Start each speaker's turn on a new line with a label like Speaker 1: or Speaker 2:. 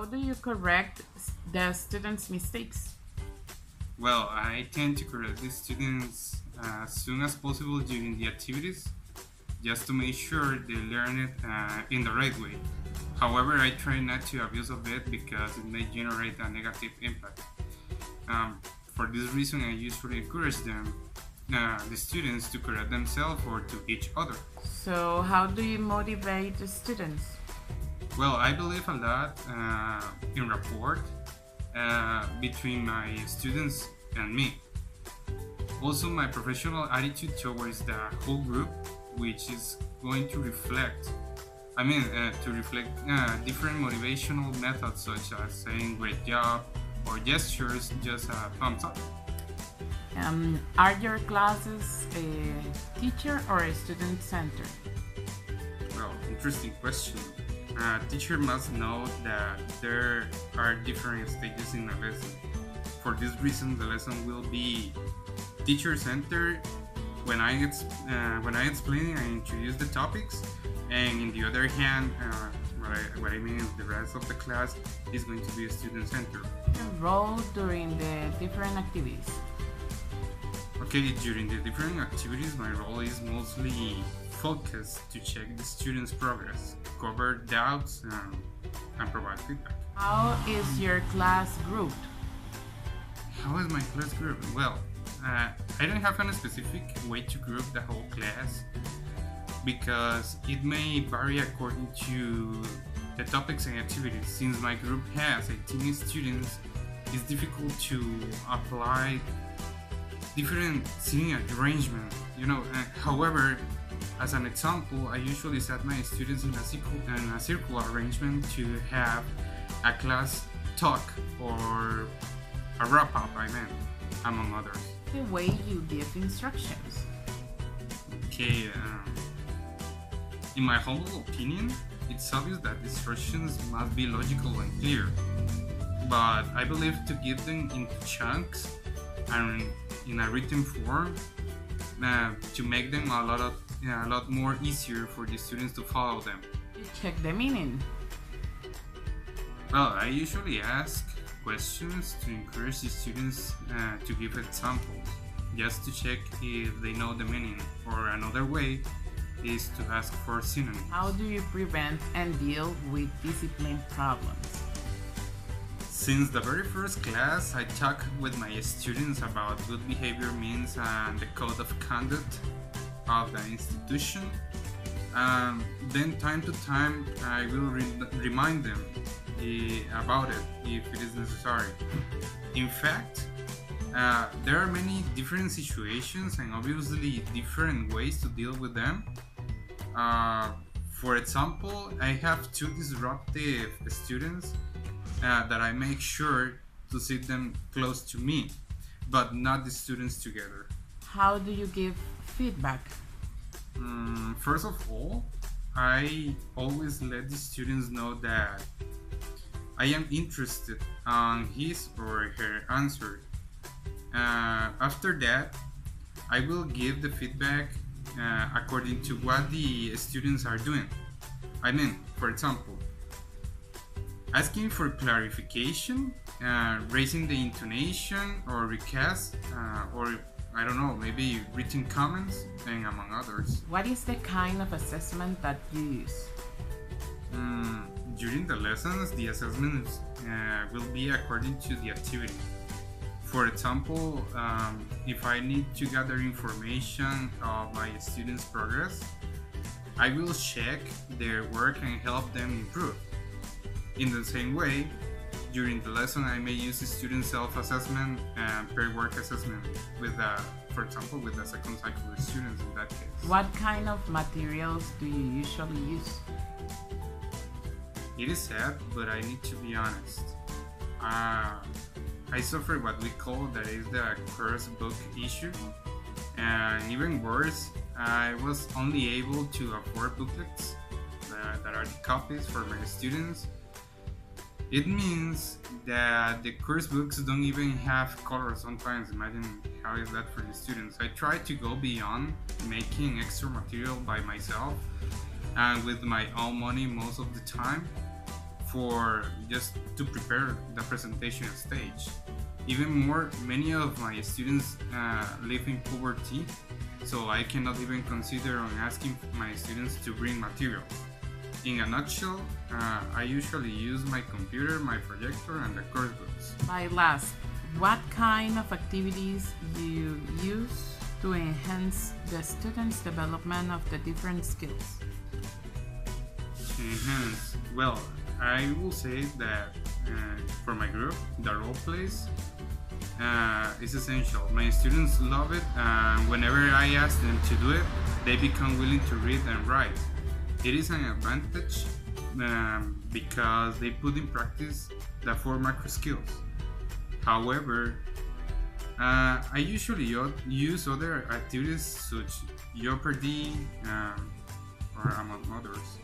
Speaker 1: How do you correct the students' mistakes?
Speaker 2: Well, I tend to correct the students as soon as possible during the activities, just to make sure they learn it in the right way. However, I try not to abuse of it because it may generate a negative impact. For this reason, I usually encourage the students, to correct themselves or to each other.
Speaker 1: So, how do you motivate the students?
Speaker 2: Well, I believe a lot in rapport between my students and me. Also, my professional attitude towards the whole group, which is going to reflect, different motivational methods such as saying great job or gestures, just a thumbs up.
Speaker 1: Are your classes teacher or student centered?
Speaker 2: Well, interesting question. A teacher must know that there are different stages in a lesson. For this reason, the lesson will be teacher-centered. When I explain and introduce the topics, and in the other hand, what I mean is the rest of the class is going to be student-centered.
Speaker 1: Your role during the different activities?
Speaker 2: Okay, during the different activities, my role is mostly focused to check the students' progress, cover doubts, and provide feedback.
Speaker 1: How is your class grouped?
Speaker 2: How is my class group? Well, I don't have any specific way to group the whole class because it may vary according to the topics and activities. Since my group has 18 students, it's difficult to apply different seating arrangement. However, as an example, I usually set my students in a circle arrangement to have a class talk or a wrap-up, among others.
Speaker 1: The way you give instructions?
Speaker 2: Okay, in my humble opinion, it's obvious that instructions must be logical and clear, but I believe to give them into chunks and in a written form to make them a lot more easier for the students to follow them.
Speaker 1: You check the meaning?
Speaker 2: Well, I usually ask questions to encourage the students to give examples, just to check if they know the meaning, or another way is to ask for synonyms.
Speaker 1: How do you prevent and deal with discipline problems?
Speaker 2: Since the very first class, I talk with my students about good behavior means and the code of conduct of the institution. Then time to time, I will remind them about it if it is necessary. In fact, there are many different situations and obviously different ways to deal with them. For example, I have two disruptive students that I make sure to sit them close to me, but not the students together.
Speaker 1: How do you give feedback?
Speaker 2: First of all, I always let the students know that I am interested on his or her answer. After that, I will give the feedback according to what the students are doing. For example, asking for clarification, raising the intonation or recast, or I don't know, maybe written comments, and among others.
Speaker 1: What is the kind of assessment that you use?
Speaker 2: During the lessons, the assessments will be according to the activity. For example, if I need to gather information of my students' progress, I will check their work and help them improve. In the same way, during the lesson, I may use student self-assessment and pair work assessment with, for example, with the second cycle students in that case.
Speaker 1: What kind of materials do you usually use?
Speaker 2: It is sad, but I need to be honest. I suffer what we call that is the curse book issue, and even worse, I was only able to afford booklets that are the copies for my students. It means that the course books don't even have colors sometimes. Imagine how is that for the students. I try to go beyond making extra material by myself and with my own money most of the time. for just to prepare the presentation stage. Even more, many of my students live in poverty, so I cannot even consider on asking my students to bring materials. In a nutshell, I usually use my computer, my projector, and the course books.
Speaker 1: By last, what kind of activities do you use to enhance the students' development of the different skills?
Speaker 2: Enhance. Well, I will say that for my group, the role plays is essential. My students love it, and whenever I ask them to do it, they become willing to read and write. It is an advantage because they put in practice the 4 macro skills. However, I usually use other activities such Jeopardy or among others.